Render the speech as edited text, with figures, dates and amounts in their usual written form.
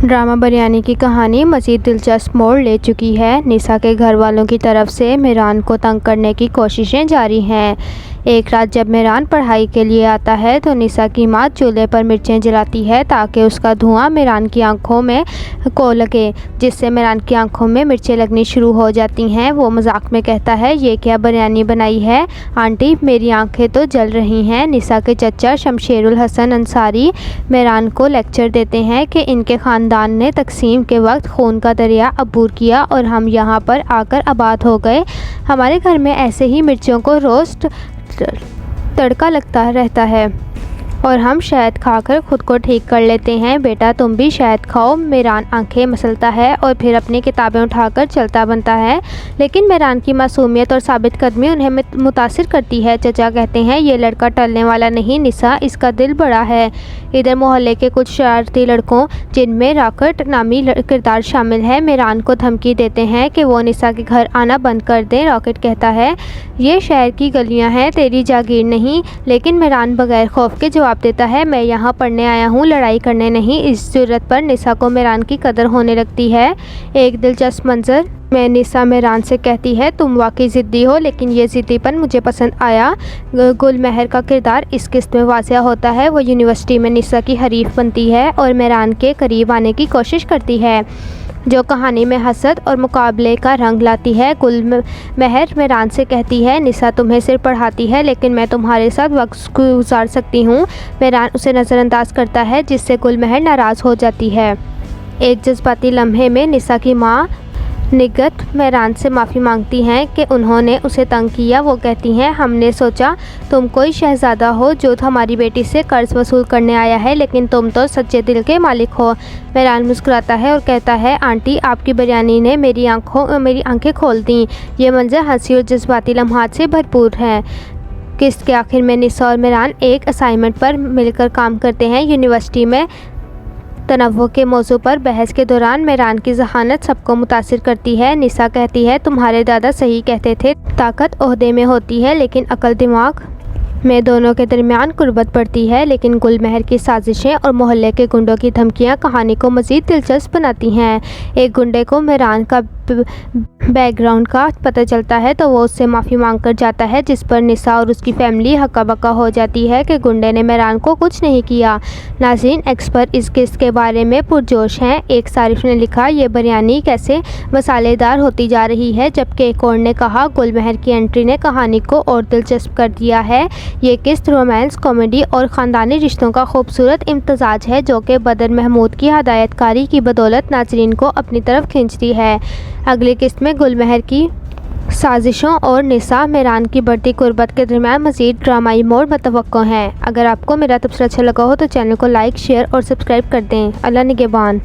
Drama biryani की कहानी मज़ीद दिलचस्प मोड़ ले चुकी है। निसा के घर वालों की तरफ से मेहरान को तंग करने की कोशिशें जारी हैं। एक रात जब मेहरान पढ़ाई के लिए आता है तो निसा की मां चूल्हे पर मिर्चें जलाती है ताकि उसका धुआं मेहरान की आंखों में को लगे, जिससे मेहरान की आंखों में मिर्चें लगनी शुरू हो जाती हैं। वो मजाक में कहता है, ये क्या बिरयानी बनाई है आंटी, मेरी आंखें तो जल रही हैं। निसा के चचा शमशेरुल हसन अंसारी मेहरान को लेक्चर देते हैं कि इनके ख़ानदान ने तकसीम के वक्त खून का दरिया अबूर किया और हम यहाँ पर आकर आबाद हो गए। हमारे घर में ऐसे ही मिर्चों को रोस्ट तड़का लगता रहता है और हम शहद खाकर ख़ुद को ठीक कर लेते हैं। बेटा तुम भी शहद खाओ। मेहरान आंखें मसलता है और फिर अपनी किताबें उठाकर चलता बनता है, लेकिन मेहरान की मासूमियत और साबित कदमी उन्हें मुतासिर करती है। चचा कहते हैं, ये लड़का टलने वाला नहीं निसा, इसका दिल बड़ा है। इधर मोहल्ले के कुछ शरारती लड़कों, जिनमें रॉकेट नामी किरदार शामिल है, मेहरान को धमकी देते हैं कि वो निसा के घर आना बंद कर दें। रॉकेट कहता है, ये शहर की गलियाँ हैं, तेरी जागीर नहीं। लेकिन मेहरान बगैर खौफ के जवाब देता है, मैं यहाँ पढ़ने आया हूँ, लड़ाई करने नहीं। इस जुर्रत पर निसा को मेहरान की कदर होने लगती है। एक दिलचस्प मंजर में निसा मेहरान से कहती है, तुम वाकई ज़िद्दी हो, लेकिन ये ज़िद्दीपन मुझे पसंद आया। गुलमहर का किरदार इस किस्त में वाज़ेह होता है। वो यूनिवर्सिटी में निसा की हरीफ बनती है और मेहरान के करीब आने की कोशिश करती है, जो कहानी में हसद और मुकाबले का रंग लाती है। गुलमहर मेहरान से कहती है, निसा तुम्हें सिर्फ पढ़ाती है, लेकिन मैं तुम्हारे साथ वक्त गुजार सकती हूँ। मेहरान उसे नज़रअंदाज करता है, जिससे गुलमहर नाराज़ हो जाती है। एक जज्बाती लम्हे में निसा की माँ निगत मेहरान से माफ़ी मांगती हैं कि उन्होंने उसे तंग किया। वो कहती हैं, हमने सोचा तुम कोई शहज़ादा हो जो हमारी बेटी से कर्ज वसूल करने आया है, लेकिन तुम तो सच्चे दिल के मालिक हो। मेहरान मुस्कुराता है और कहता है, आंटी आपकी बिरयानी ने मेरी आंखें खोल दी। ये मंजर हंसी और जज्बाती लम्हात से भरपूर है। किस्त के आखिर में निसा और मेहरान एक असाइनमेंट पर मिलकर काम करते हैं। यूनिवर्सिटी में तनव्वुह के मौजू पर बहस के दौरान मेहरान की ज़हानत सबको मुतासिर करती है। निसा कहती है, तुम्हारे दादा सही कहते थे, ताकत ओहदे में होती है लेकिन अकल दिमाग में। दोनों के दरमियान कुर्बत बढ़ती है, लेकिन गुलमहर की साजिशें और मोहल्ले के गुंडों की धमकियां कहानी को मज़ीद दिलचस्प बनाती हैं। एक गुंडे को मेहरान का बैकग्राउंड का पता चलता है तो वो उससे माफ़ी मांग कर जाता है, जिस पर निसा और उसकी फैमिली हक्का बक्का हो जाती है कि गुंडे ने मेहरान को कुछ नहीं किया। नाज़रीन, एक्सपर्ट इस किस्त के बारे में पुरजोश हैं। एक सारिफ ने लिखा, ये बिरयानी कैसे मसालेदार होती जा रही है, जबकि एक और ने कहा, गुलमहर की एंट्री ने कहानी को और दिलचस्प कर दिया है। ये किस्त रोमांस, कॉमेडी और ख़ानदानी रिश्तों का खूबसूरत इम्तज़ाज है, जो कि बदर महमूद की हदायतकारी की बदौलत नाज़रीन को अपनी तरफ खींचती है। अगली किस्त में गुलमहर की साजिशों और निसा मेहरान की बढ़ती कुर्बत के दरमियान मज़ीद ड्रामाई मोड़ मुतवक्को हैं। अगर आपको मेरा तबसरा अच्छा लगा हो तो चैनल को लाइक, शेयर और सब्सक्राइब कर दें। अल्लाह निगहबान।